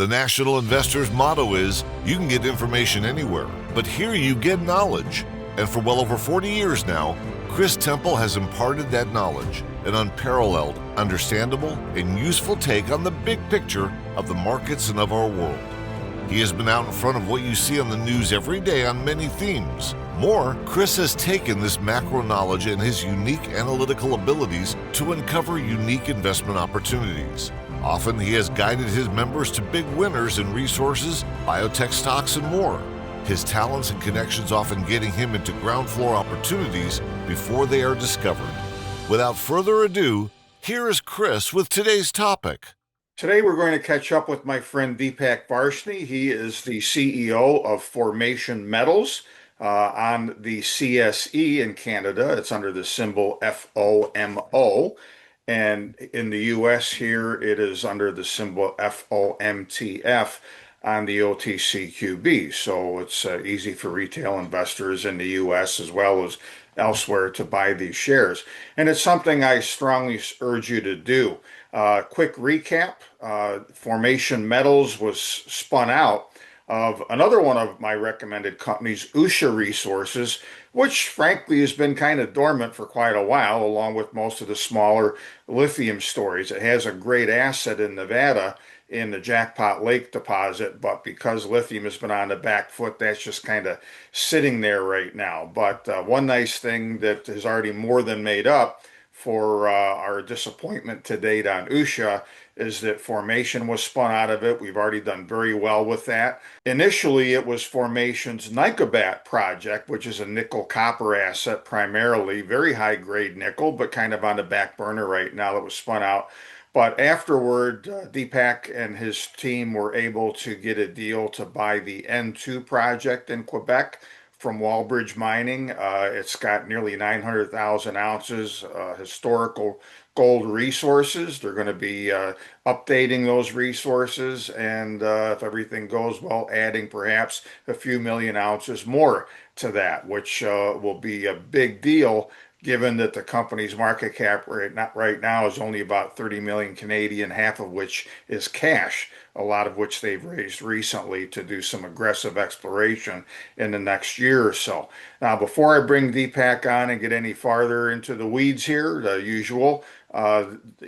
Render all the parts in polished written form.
The National Investor's motto is, you can get information anywhere, but here you get knowledge. And for well over 40 years now, Chris Temple has imparted that knowledge, an unparalleled, understandable, and useful take on the big picture of the markets and of our world. He has been out in front of what you see on the news every day on many themes. More, Chris has taken this macro knowledge and his unique analytical abilities to uncover unique investment opportunities. Often, he has guided his members to big winners in resources, biotech stocks, and more. His talents and connections often getting him into ground floor opportunities before they are discovered. Without further ado, here is Chris with today's topic. Today we're going to catch up with my friend Deepak Varshney. He is the CEO of Formation Metals on the CSE in Canada. It's under the symbol FOMO. And in the US here, it is under the symbol FOMTF on the OTCQB. So it's easy for retail investors in the US as well as elsewhere to buy these shares. And it's something I strongly urge you to do. Quick recap, Formation Metals was spun out of another one of my recommended companies, Usha Resources, which frankly has been kind of dormant for quite a while, along with most of the smaller lithium stories. It has a great asset in Nevada in the Jackpot Lake deposit, but because lithium has been on the back foot, that's just kind of sitting there right now. But one nice thing that has already more than made up for our disappointment to date on Usha is that Formation was spun out of it. We've already done very well with that. Initially, it was Formation's Nicobat project, which is a nickel copper asset primarily, very high grade nickel, but kind of on the back burner right now that was spun out. But afterward, Deepak and his team were able to get a deal to buy the N2 project in Quebec from Wallbridge Mining. It's got nearly 900,000 ounces, historical gold resources. They're going to be updating those resources and if everything goes well, adding perhaps a few million ounces more to that, which will be a big deal given that the company's market cap right now is only about 30 million Canadian, half of which is cash, a lot of which they've raised recently to do some aggressive exploration in the next year or so. Now, before I bring Deepak on and get any farther into the weeds here, the usual,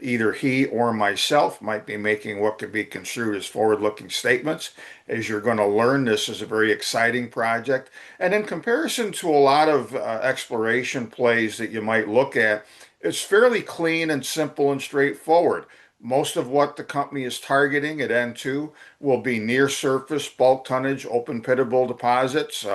either he or myself might be making what could be construed as forward-looking statements. As you're going to learn, this is a very exciting project. And in comparison to a lot of exploration plays that you might look at, it's fairly clean and simple and straightforward. Most of what the company is targeting at N2 will be near surface, bulk tonnage, open pitable deposits.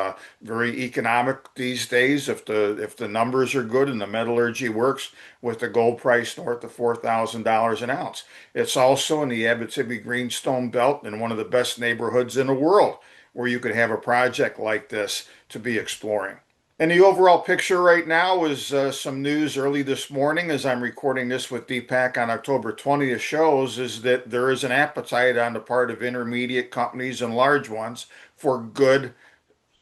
Very economic these days if the numbers are good and the metallurgy works with the gold price north of $4,000 an ounce. It's also in the Abitibi Greenstone Belt in one of the best neighborhoods in the world where you could have a project like this to be exploring. And the overall picture right now is some news early this morning as I'm recording this with Deepak on October 20th shows is that there is an appetite on the part of intermediate companies and large ones for good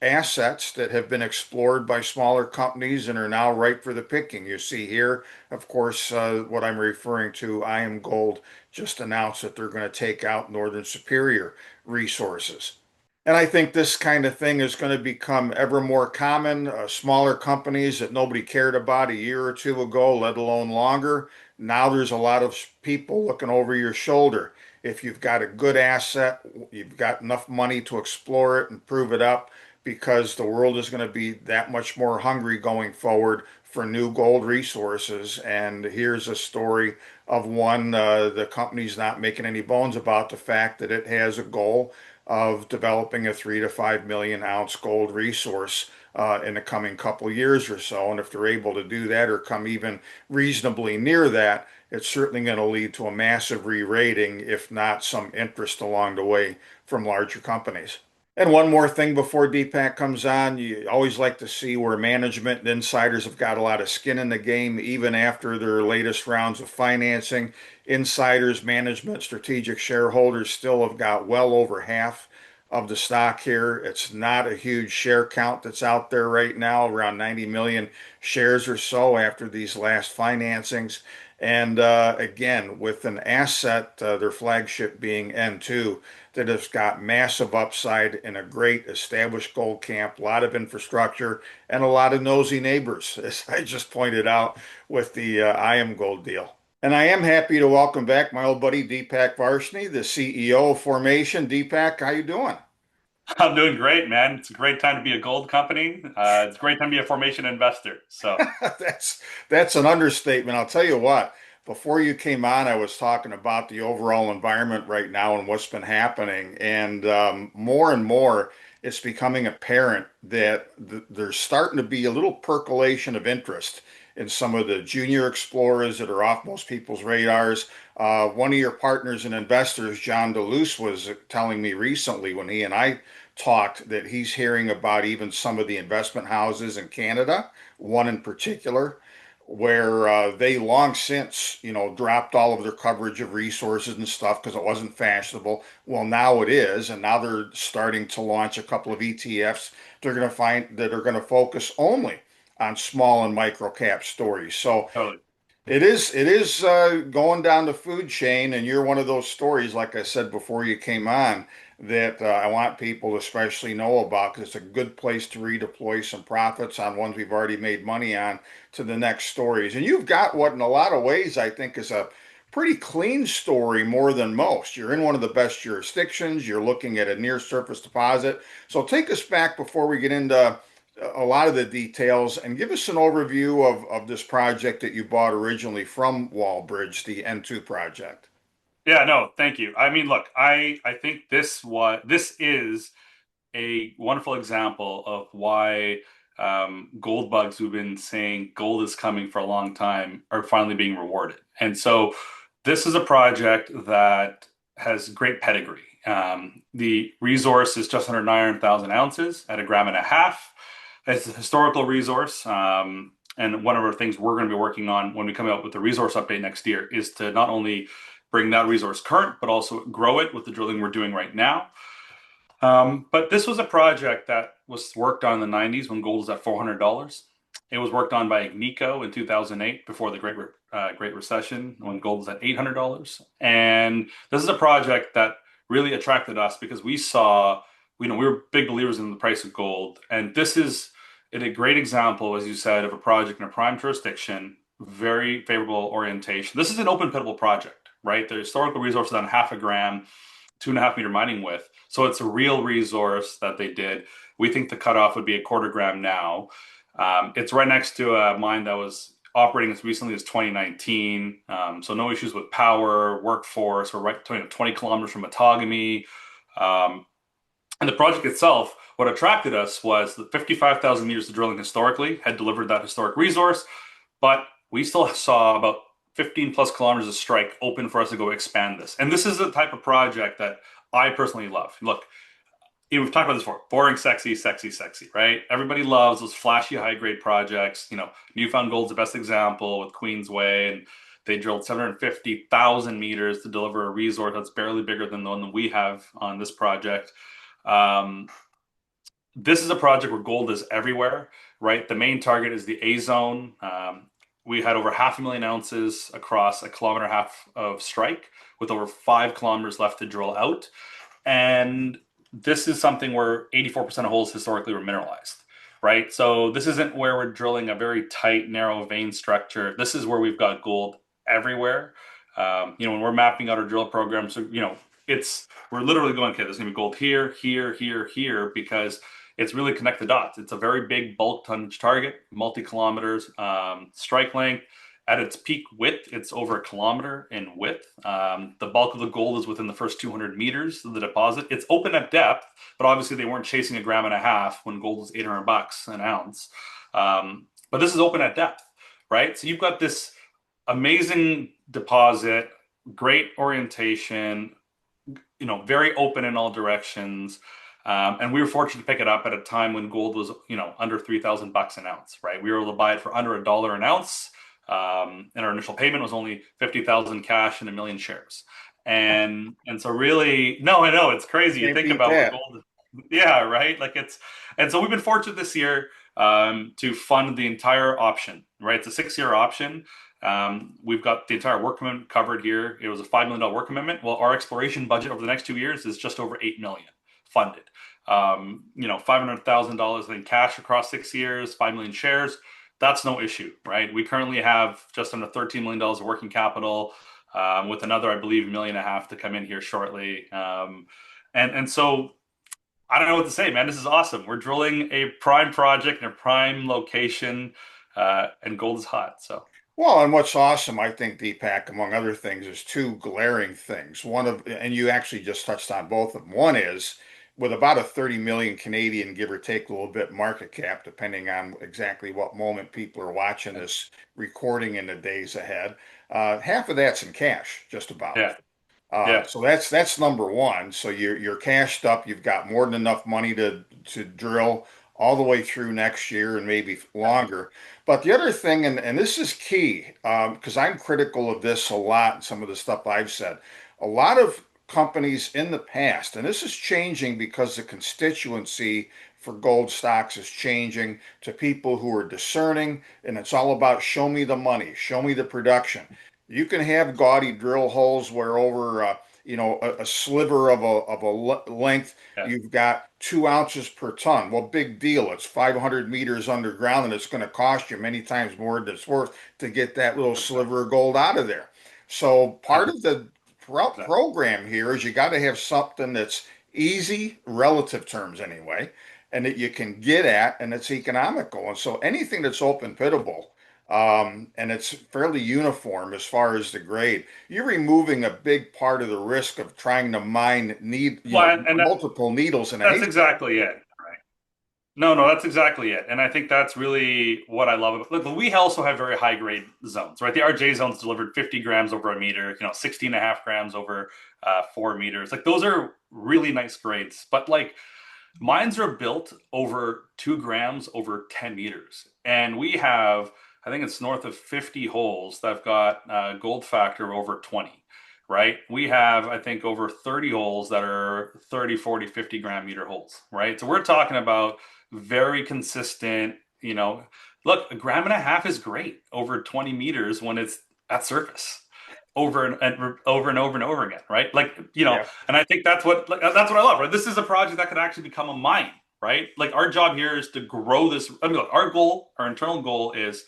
assets that have been explored by smaller companies and are now ripe for the picking. You see here, of course, what I'm referring to, IAMGOLD just announced that they're going to take out Northern Superior Resources. And I think this kind of thing is going to become ever more common. Smaller companies that nobody cared about a year or two ago, let alone longer. Now there's a lot of people looking over your shoulder. If you've got a good asset, you've got enough money to explore it and prove it up because the world is going to be that much more hungry going forward for new gold resources. And here's a story of one, the company's not making any bones about the fact that it has a goal of developing a 3 to 5 million ounce gold resource in the coming couple years or so. And if they're able to do that or come even reasonably near that, it's certainly going to lead to a massive re-rating, if not some interest along the way from larger companies. And one more thing before Deepak comes on, you always like to see where management and insiders have got a lot of skin in the game, even after their latest rounds of financing. Insiders, management, strategic shareholders still have got well over half of the stock here. It's not a huge share count that's out there right now, around 90 million shares or so after these last financings. And again, with an asset, their flagship being N2, that has got massive upside in a great established gold camp, a lot of infrastructure, and a lot of nosy neighbors, as I just pointed out with the IM Gold deal. And I am happy to welcome back my old buddy Deepak Varshney, the CEO of Formation. Deepak, how you doing? I'm doing great, man. It's a great time to be a gold company. It's a great time to be a formation investor. So, That's that's an understatement. I'll tell you what, before you came on, I was talking about the overall environment right now and what's been happening. And more and more, it's becoming apparent that there's starting to be a little percolation of interest in some of the junior explorers that are off most people's radars. One of your partners and investors, John DeLuce, was telling me recently when he and I talked that he's hearing about even some of the investment houses in Canada, one in particular, where they long since, dropped all of their coverage of resources and stuff because it wasn't fashionable. Well, now it is, and now they're starting to launch a couple of ETFs they're going to find that are going to focus only on small and micro cap stories. So totally. it is going down the food chain, and you're one of those stories, like I said before you came on, that I want people to especially know about because it's a good place to redeploy some profits on ones we've already made money on to the next stories. And you've got what, in a lot of ways, I think is a pretty clean story more than most. You're in one of the best jurisdictions. You're looking at a near surface deposit. So take us back before we get into a lot of the details and give us an overview of this project that you bought originally from Wallbridge, the N2 project. Yeah, no, thank you. I mean, look, I think this is a wonderful example of why gold bugs who've been saying gold is coming for a long time are finally being rewarded. And so this is a project that has great pedigree. The resource is just under 900,000 ounces at a gram and a half. It's a historical resource. And one of our things we're going to be working on when we come out with the resource update next year is to not only bring that resource current, but also grow it with the drilling we're doing right now. But this was a project that was worked on in the 90s when gold was at $400. It was worked on by Agnico in 2008 before the Great Recession when gold was at $800. And this is a project that really attracted us because we saw, we were big believers in the price of gold. And this is a great example, as you said, of a project in a prime jurisdiction, very favorable orientation. This is an open pitable project, right? The historical resource is on half a gram, 2.5 meter mining width. So it's a real resource that they did. We think the cutoff would be a quarter gram now. It's right next to a mine that was operating as recently as 2019. So no issues with power, workforce. We're right 20 kilometers from Matagami. And the project itself, what attracted us was the 55,000 meters of drilling historically had delivered that historic resource, but we still saw about 15 plus kilometers of strike open for us to go expand this. And this is the type of project that I personally love. Look, we've talked about this before. Boring, sexy, sexy, sexy, right? Everybody loves those flashy, high-grade projects. Newfound Gold's the best example with Queensway, and they drilled 750,000 meters to deliver a resource that's barely bigger than the one that we have on this project. This is a project where gold is everywhere, right? The main target is the A zone. We had over 500,000 ounces across a kilometer and a half of strike with over 5 kilometers left to drill out. And this is something where 84% of holes historically were mineralized, right? So this isn't where we're drilling a very tight, narrow vein structure. This is where we've got gold everywhere. When we're mapping out our drill program, so, we're literally going, okay, there's going to be gold here, here, here, here, because it's really connect the dots. It's a very big bulk tonnage target, multi-kilometers, strike length. At its peak width, it's over a kilometer in width. The bulk of the gold is within the first 200 meters of the deposit. It's open at depth, but obviously they weren't chasing a gram and a half when gold was $800 an ounce. But this is open at depth, right? So you've got this amazing deposit, great orientation, very open in all directions. And we were fortunate to pick it up at a time when gold was, under $3,000 an ounce, right? We were able to buy it for under $1 an ounce. And our initial payment was only 50,000 cash and 1 million shares. And so really, no, I know it's crazy. You think about what gold, yeah, right? And so we've been fortunate this year to fund the entire option, right? It's a 6-year option. We've got the entire work commitment covered here. It was a $5 million work commitment. Well, our exploration budget over the next 2 years is just over $8 million funded. $500,000 in cash across 6 years, 5 million shares. That's no issue, right? We currently have just under $13 million of working capital, with another, I believe, 1.5 million to come in here shortly. And so I don't know what to say, man. This is awesome. We're drilling a prime project in a prime location, and gold is hot. So Well, and what's awesome, I think, Deepak, among other things, is two glaring things. And you actually just touched on both of them. One is with about a 30 million Canadian, give or take a little bit, market cap, depending on exactly what moment people are watching this recording in the days ahead. Half of that's in cash, just about. yeah, yeah, So that's number one. So you're cashed up. You've got more than enough money to drill all the way through next year and maybe longer. But the other thing, and this is key, because I'm critical of this a lot, and some of the stuff I've said, a lot of companies in the past, and this is changing because the constituency for gold stocks is changing to people who are discerning, and it's all about show me the money, show me the production. You can have gaudy drill holes where over a sliver of a length yeah. you've got 2 ounces per ton. Well, big deal. It's 500 meters underground, and it's going to cost you many times more than it's worth to get that little sliver of gold out of there. So part of the program here is you got to have something that's easy, relative terms anyway, and that you can get at, and it's economical. And so anything that's open pitable, and it's fairly uniform as far as the grade, you're removing a big part of the risk of trying to mine Well, and multiple needles in a that's haystack. exactly it. Right. No, that's exactly it. And I think that's really what I love about it. Look, we also have very high grade zones, right? The RJ zones delivered 50 grams over a meter, 16 and a half grams over 4 meters. Like those are really nice grades. But like mines are built over 2 grams over 10 meters. And we have, I think it's north of 50 holes that have got gold factor over 20, right? We have, I think, over 30 holes that are 30, 40, 50 gram meter holes, right? So we're talking about very consistent, look, 1.5 grams is great over 20 meters when it's at surface over and over and over and over again, right? Like, Yeah. and I think that's what I love, right? This is a project that could actually become a mine, right? Like our job here is to grow this. I mean, look, our internal goal is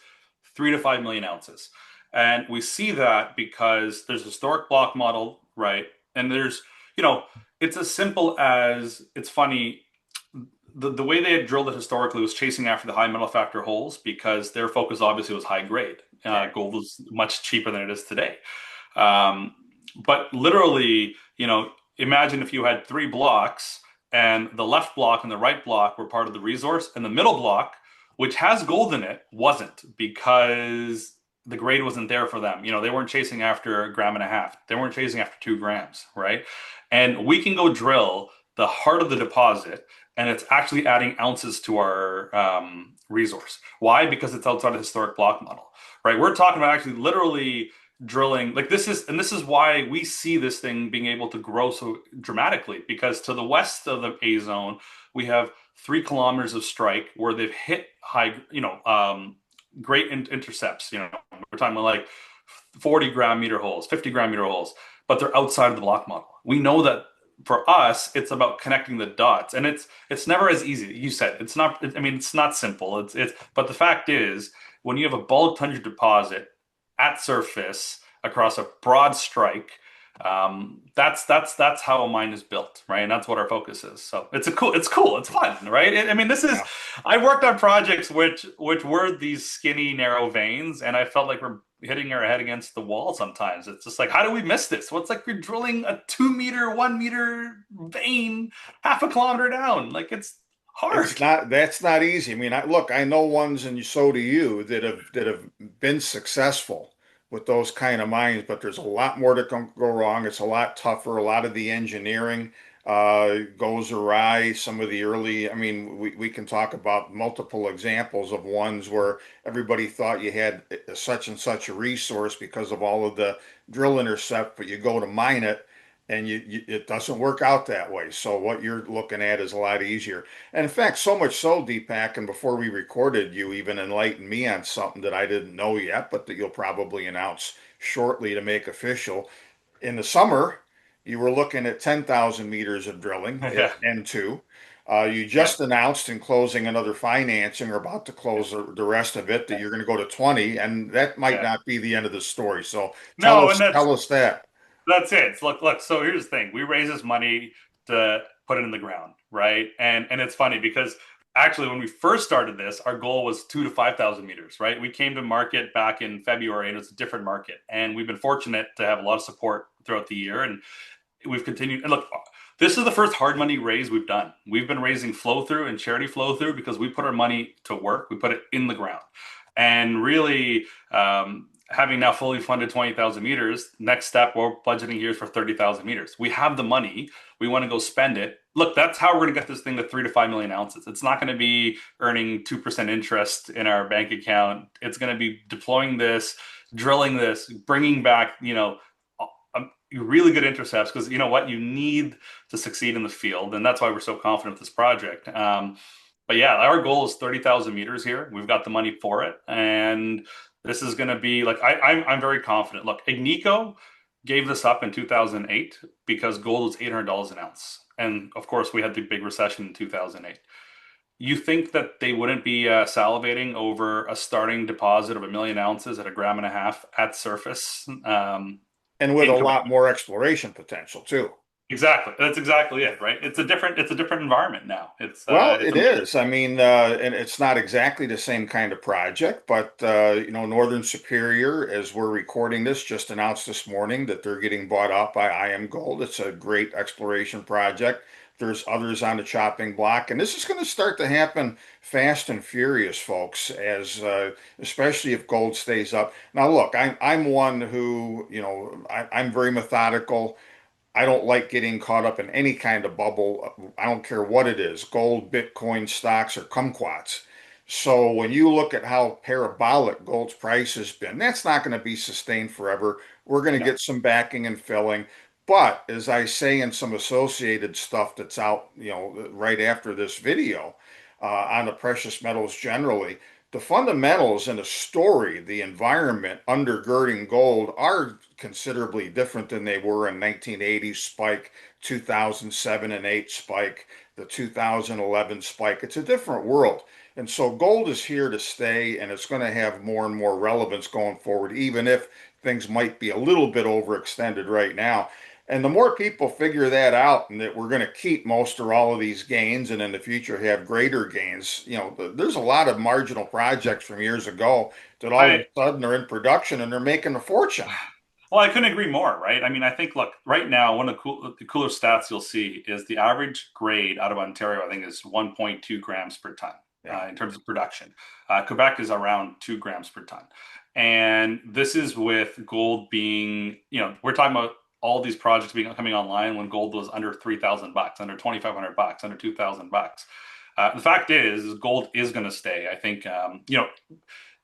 3 to 5 million ounces. And we see that because there's a historic block model, right? And there's, it's as simple as, it's funny, the way they had drilled it historically was chasing after the high metal factor holes because their focus obviously was high grade. Right. Gold was much cheaper than it is today. Um, but literally, imagine if you had 3 blocks and the left block and the right block were part of the resource, and the middle block, which has gold in it, wasn't because the grade wasn't there for them. They weren't chasing after 1.5 grams. They weren't chasing after 2 grams, right? And we can go drill the heart of the deposit, and it's actually adding ounces to our resource. Why? Because it's outside of the historic block model, right? We're talking about actually literally drilling like this is why we see this thing being able to grow so dramatically, because to the west of the A zone we have 3 kilometers of strike where they've hit high great intercepts. We're talking about like 40 gram meter holes, 50 gram meter holes, but they're outside of the block model. We know that for us it's about connecting the dots, and it's never as easy. You said it's not, I mean, it's not simple. It's but the fact is, when you have a bulk tundra deposit at surface across a broad strike, that's how a mine is built, right? And that's what our focus is. So it's cool, it's fun, right? I mean, this is, Yeah. I worked on projects which were these skinny, narrow veins, and I felt like we're hitting our head against the wall sometimes. It's just like, how do we miss this? What's like you're drilling a 2 meter, 1 meter vein half a kilometer down? Like it's hard. That's not easy. I mean, I know ones, and so do you, that have been successful with those kind of mines, but there's a lot more that can go wrong. It's a lot tougher. A lot of the engineering goes awry. Some of the early, I mean, we can talk about multiple examples of ones where everybody thought you had such and such a resource because of all of the drill intercept, but you go to mine it and it doesn't work out that way. So what you're looking at is a lot easier. And in fact, so much so, Deepak, and before we recorded, you even enlightened me on something that I didn't know yet, but that you'll probably announce shortly to make official. In the summer, you were looking at 10,000 meters of drilling at Yeah, N2. You yeah, just announced in closing another financing or about to close the rest of it that you're going to go to 20, and that might yeah. not be the end of the story. So No, and tell us that. that's it. Look. So here's the thing: we raise this money to put it in the ground, right? And it's funny because actually, when we first started this, our goal was 2 to 5,000 meters, right? We came to market back in February, and it's a different market, and we've been fortunate to have a lot of support throughout the year, and we've continued. And look, this is the first hard money raise we've done. We've been raising flow through and charity flow through because we put our money to work. We put it in the ground, and really. Having now fully funded 20,000 meters, next step, we're budgeting here for 30,000 meters. We have the money. We want to go spend it. Look, that's how we're going to get this thing to 3 to 5 million ounces. It's not going to be earning 2% interest in our bank account. It's going to be deploying this, drilling this, bringing back, really good intercepts because you know what? You need to succeed in the field. And that's why we're so confident with this project. But yeah, our goal is 30,000 meters here. We've got the money for it. And this is going to be like, I'm very confident. Look, Agnico gave this up in 2008 because gold was $800 an ounce. And of course, we had the big recession in 2008. You think that they wouldn't be salivating over a starting deposit of 1 million ounces at a gram and a half at surface And with a in Quebec? lot more exploration potential too. Exactly. That's exactly it, right? It's a different environment now. Well, It's it a is. I mean, and it's not exactly the same kind of project, but Northern Superior, as we're recording this, just announced this morning that they're getting bought out by IM Gold. It's a great exploration project. There's others on the chopping block, and this is going to start to happen fast and furious, folks, as especially if gold stays up. Now, look, I'm one who, I'm very methodical. I don't like getting caught up in any kind of bubble. I don't care what it is, gold, Bitcoin, stocks, or kumquats. So when you look at how parabolic gold's price has been, that's not going to be sustained forever. We're going to no. get some backing and filling. But as I say in some associated stuff that's out, right after this video on the precious metals generally, the fundamentals and the story, the environment undergirding gold are considerably different than they were in 1980s spike, 2007 and 8 spike, the 2011 spike. It's a different world. And so gold is here to stay and it's going to have more and more relevance going forward, even if things might be a little bit overextended right now. And the more people figure that out and that we're going to keep most or all of these gains and in the future have greater gains, there's a lot of marginal projects from years ago that all of I a sudden are in production and they're making a fortune. Well, I couldn't agree more, right? I mean, I think, look, right now, one of the cooler stats you'll see is the average grade out of Ontario, I think, is 1.2 grams per ton Yeah. in terms of production. Quebec is around 2 grams per ton. And this is with gold being, we're talking about all these projects coming online when gold was under $3,000, under $2,500, under $2,000. The fact is gold is going to stay. I think,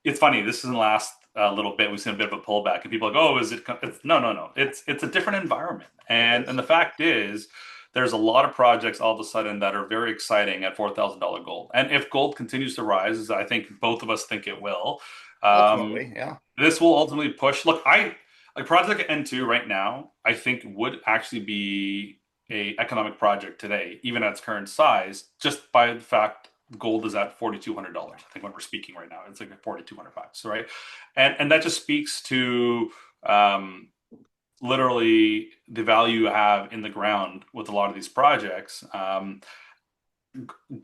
it's funny. This is in the last little bit. We've seen a bit of a pullback, and people are like, "Oh, is it?" No, no, no. It's a different environment, It and is. the fact is, there's a lot of projects all of a sudden that are very exciting at $4,000 gold. And if gold continues to rise, as I think both of us think it will, Ultimately, yeah. this will ultimately push. Look, I like Project N2 right now. I think would actually be a economic project today, even at its current size, just by the fact gold is at $4,200. I think when we're speaking right now, it's like $4,200, right? And that just speaks to literally the value you have in the ground with a lot of these projects.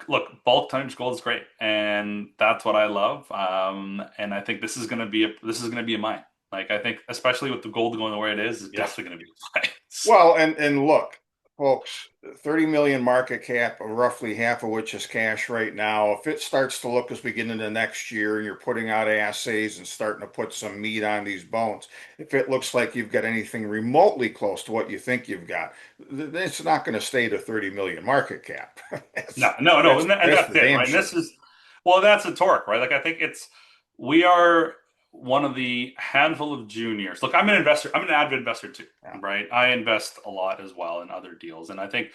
Look, bulk tonnage gold is great, and that's what I love. And I think this is going to be a mine. Like I think, especially with the gold going the way it is Yeah. definitely going to be a mine. Well, and look, folks, 30 million market cap, roughly half of which is cash right now. If it starts to look as we get into next year and you're putting out assays and starting to put some meat on these bones, if it looks like you've got anything remotely close to what you think you've got, it's not going to stay to 30 million market cap. No, no, no, That's and that's that's for it, damn right? And sure. this is well, that's a torque, right? Like I think we are one of the handful of juniors. Look, I'm an investor. I'm an avid investor too, Yeah. right? I invest a lot as well in other deals, and I think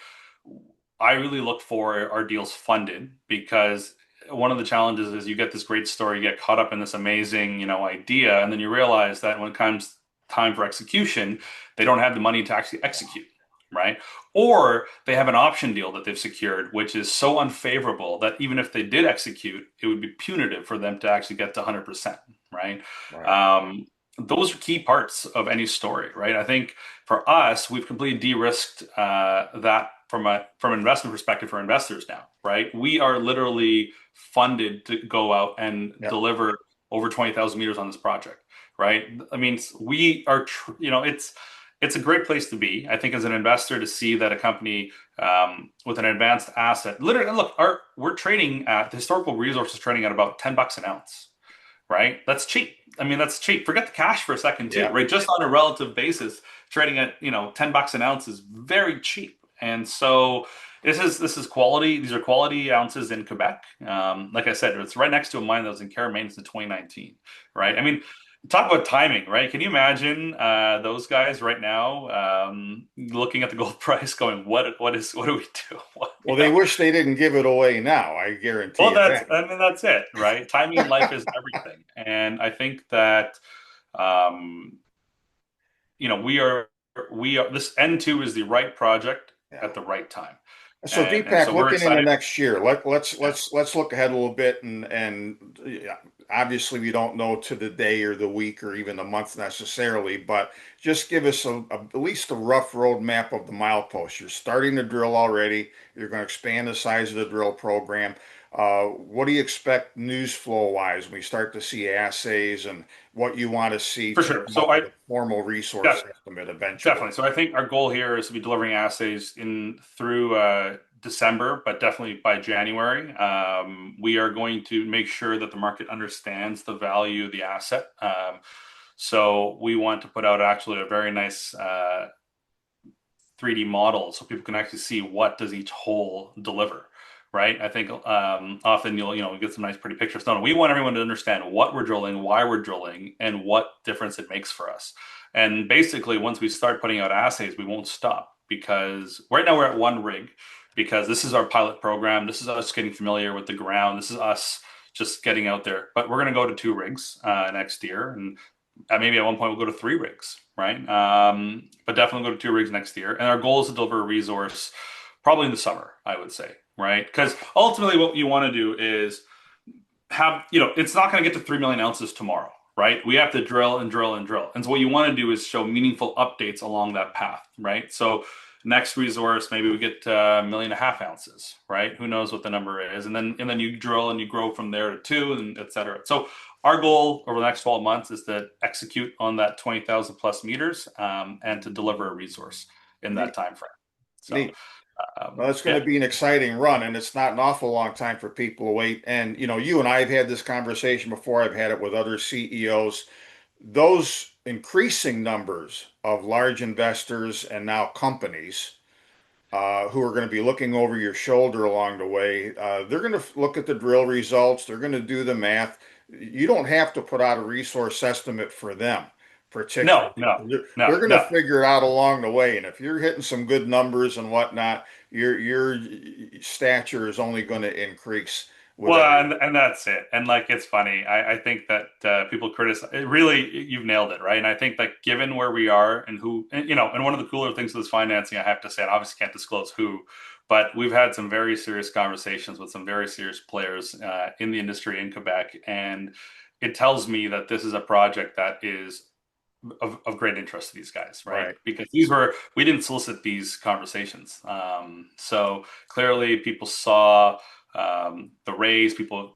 I really look for our deals funded because one of the challenges is you get this great story, you get caught up in this amazing, idea, and then you realize that when it comes time for execution, they don't have the money to actually execute, right? Or they have an option deal that they've secured, which is so unfavorable that even if they did execute, it would be punitive for them to actually get to 100%, right? Right. Um, those are key parts of any story, right? I think for us, we've completely de-risked that from an investment perspective for investors now, right? We are literally funded to go out and Yep. deliver over 20,000 meters on this project, right? I mean, we are, it's a great place to be. I think as an investor to see that a company with an advanced asset, literally, look, we're trading at the historical resources trading at about $10 an ounce, right? That's cheap. I mean, that's cheap. Forget the cash for a second too, Yeah. right? Just on a relative basis, trading at $10 an ounce is very cheap. And so this is quality. These are quality ounces in Quebec. Like I said, it's right next to a mine that was in care and maintenance in 2019, right? I mean, talk about timing, right? Can you imagine those guys right now looking at the gold price, going, what do we do?" Well, they wish they didn't give it away now. I guarantee Well, you that. that's it, right? Timing in life is everything, and I think that um, we are this N2 is the right project Yeah. at the right time, So and Deepak, so we're looking into excited. next year, let's Yeah, let's let's look ahead a little bit, and yeah, obviously we don't know to the day or the week or even the month necessarily, but just give us at least a rough roadmap of the mileposts. You're starting to drill already. You're going to expand the size of the drill program. What do you expect news flow wise when we start to see assays and what you want to see for to sure. come So up I with a formal resource yeah, estimate eventually? definitely. So I think our goal here is to be delivering assays in through December, but definitely by January. We are going to make sure that the market understands the value of the asset. So we want to put out actually a very nice 3D model so people can actually see what does each hole deliver, right? I think often you'll get some nice pretty pictures. No, we want everyone to understand what we're drilling, why we're drilling, and what difference it makes for us. And basically, once we start putting out assays, we won't stop because right now we're at one rig because this is our pilot program. This is us getting familiar with the ground. This is us just getting out there. But we're going to go to two rigs next year, and maybe at one point we'll go to three rigs, right? But definitely go to two rigs next year. And our goal is to deliver a resource probably in the summer, I would say, right? Because ultimately, what you want to do is have, it's not going to get to 3 million ounces tomorrow, right? We have to drill and drill and drill. And so what you want to do is show meaningful updates along that path, right? So next resource, maybe we get 1.5 million ounces, right? Who knows what the number is? And then you drill and you grow from there to two, and et cetera. So our goal over the next 12 months is to execute on that 20,000 plus meters and to deliver a resource in that Neat, time frame. So neat. Well, it's going yeah, to be an exciting run, and it's not an awful long time for people to wait. And you and I have had this conversation before. I've had it with other CEOs. Those increasing numbers of large investors and now companies who are going to be looking over your shoulder along the way, they're going to look at the drill results. They're going to do the math. You don't have to put out a resource estimate for them, no, particularly. no, They're no, going to no. figure it out along the way. And if you're hitting some good numbers and whatnot, your stature is only going to increase with Well, every. and that's it. And like, it's funny. I think that people criticize. Really, you've nailed it, right? And I think that given where we are and who, and one of the cooler things with this financing, I have to say, and obviously can't disclose who, but we've had some very serious conversations with some very serious players in the industry in Quebec, and it tells me that this is a project that is of great interest to these guys, right? Right. Because we didn't solicit these conversations. So clearly people saw the raise, people,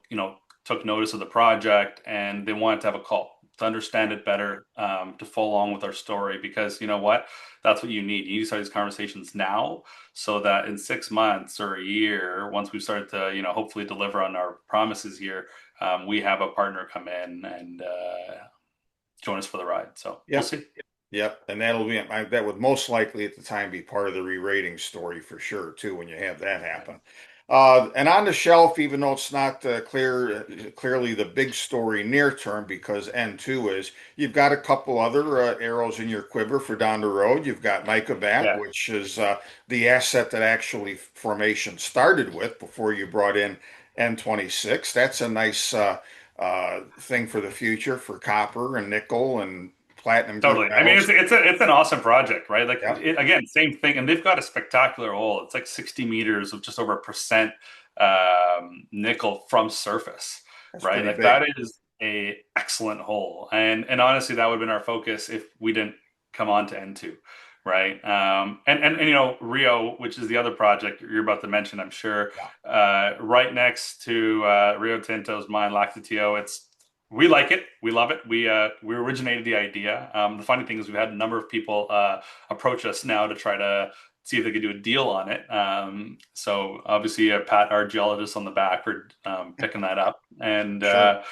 took notice of the project and they wanted to have a call to understand it better, to follow along with our story because you know what? That's what you need. You need to start these conversations now so that in 6 months or a year, once we start to, hopefully deliver on our promises here, we have a partner come in and join us for the ride. So we'll Yep. see. Yep. And that would most likely at the time be part of the re-rating story for sure, too, when you have that happen. And on the shelf, even though it's not clearly the big story near term, because N2 is, you've got a couple other arrows in your quiver for down the road. You've got Nicobat, Yeah, which is the asset that actually Formation started with before you brought in N26. That's a nice thing for the future for copper and nickel and platinum group totally. I mean, metals. it's an awesome project, right? Like Yeah, again, same thing, and they've got a spectacular hole. It's like 60 meters of just over 1% nickel from surface, that's right? pretty Like big. that is a excellent hole, and honestly, that would have been our focus if we didn't come on to N2, right? And you know, Rio, which is the other project you're about to mention, I'm sure, Yeah, right next to Rio Tinto's mine, Lactatio. We like it. We love it. We originated the idea. The funny thing is, we've had a number of people approach us now to try to see if they could do a deal on it. So obviously, Pat, our geologist on the back, for picking that up. And sure.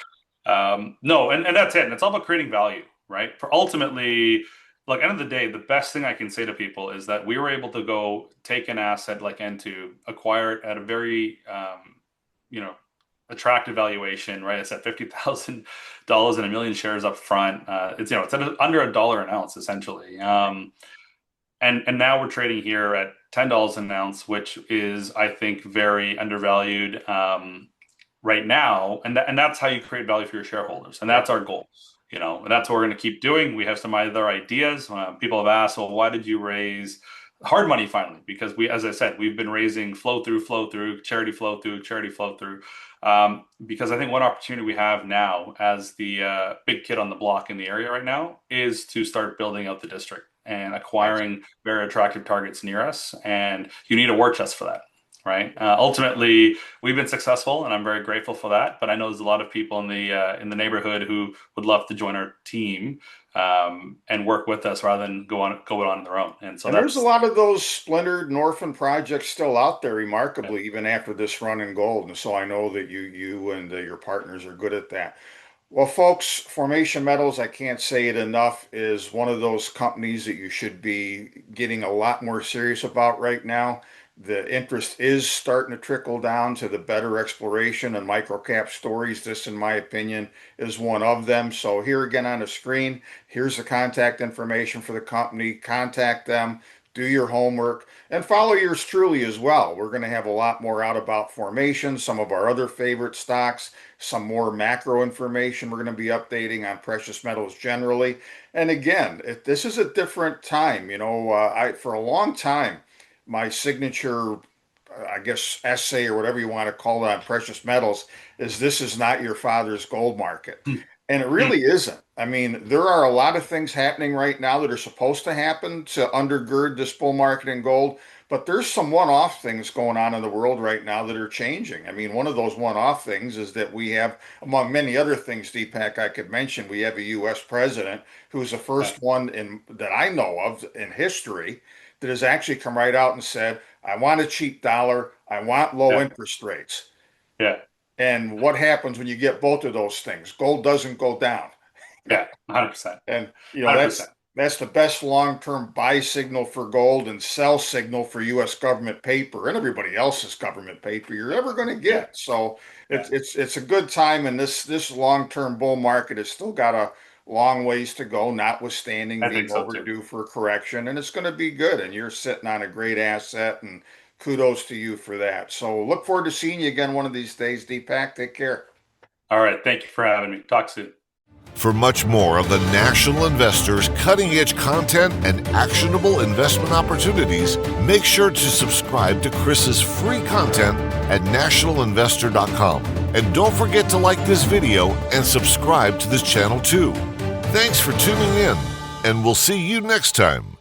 no, and that's it. And it's all about creating value, right? For ultimately, like end of the day, the best thing I can say to people is that we were able to go take an asset like N2, acquire it at a very you know, attractive valuation, right? It's at $50,000 and a million shares up front. It's it's at under $1 an ounce essentially. And now we're trading here at $10 an ounce, which is, I think, very undervalued right now. And that's how you create value for your shareholders. And Yep. that's our goal. And that's what we're going to keep doing. We have some other ideas. People have asked, well, why did you raise hard money finally? Because as I said, we've been raising flow through, charity flow through. Because I think one opportunity we have now as the big kid on the block in the area right now is to start building out the district and acquiring very attractive targets near us. And you need a war chest for that, right? Ultimately, we've been successful, and I'm very grateful for that. But I know there's a lot of people in the neighborhood who would love to join our team and work with us rather than go on their own. And so And there's a that's lot of those splintered and orphan projects still out there, remarkably, even after this run in gold. And so I know that you and your partners are good at that. Well, folks, Formation Metals, I can't say it enough, is one of those companies that you should be getting a lot more serious about right now. The interest is starting to trickle down to the better exploration and microcap stories. This, in my opinion, is one of them. So here again on the screen, here's the contact information for the company. Contact them, do your homework, and follow yours truly as well. We're going to have a lot more out about Formation, some of our other favorite stocks, some more macro information we're going to be updating on precious metals generally. And again, this is a different time. For a long time, my signature, I guess, essay or whatever you want to call it on precious metals is this is not your father's gold market. And it really isn't. I mean, there are a lot of things happening right now that are supposed to happen to undergird this bull market in gold, but there's some one-off things going on in the world right now that are changing. I mean, one of those one-off things is that we have, among many other things, Deepak, I could mention, we have a U.S. president who's the first one that I know of in history that has actually come right out and said, I want a cheap dollar, I want low yeah, interest rates. yeah, And what happens when you get both of those things? Gold doesn't go down. yeah, 100%, And 100%. that's the best long-term buy signal for gold and sell signal for U.S. government paper and everybody else's government paper you're ever going to Yeah, get. So yeah. it's a good time, and this long-term bull market has still got a long ways to go, notwithstanding I think being so too. overdue for a correction, and it's going to be good. And you're sitting on a great asset, and kudos to you for that. So look forward to seeing you again one of these days, Deepak. Take care. All right. Thank you for having me. Talk soon. For much more of the National Investor's cutting-edge content and actionable investment opportunities, make sure to subscribe to Chris's free content at nationalinvestor.com. And don't forget to like this video and subscribe to this channel too. Thanks for tuning in, and we'll see you next time.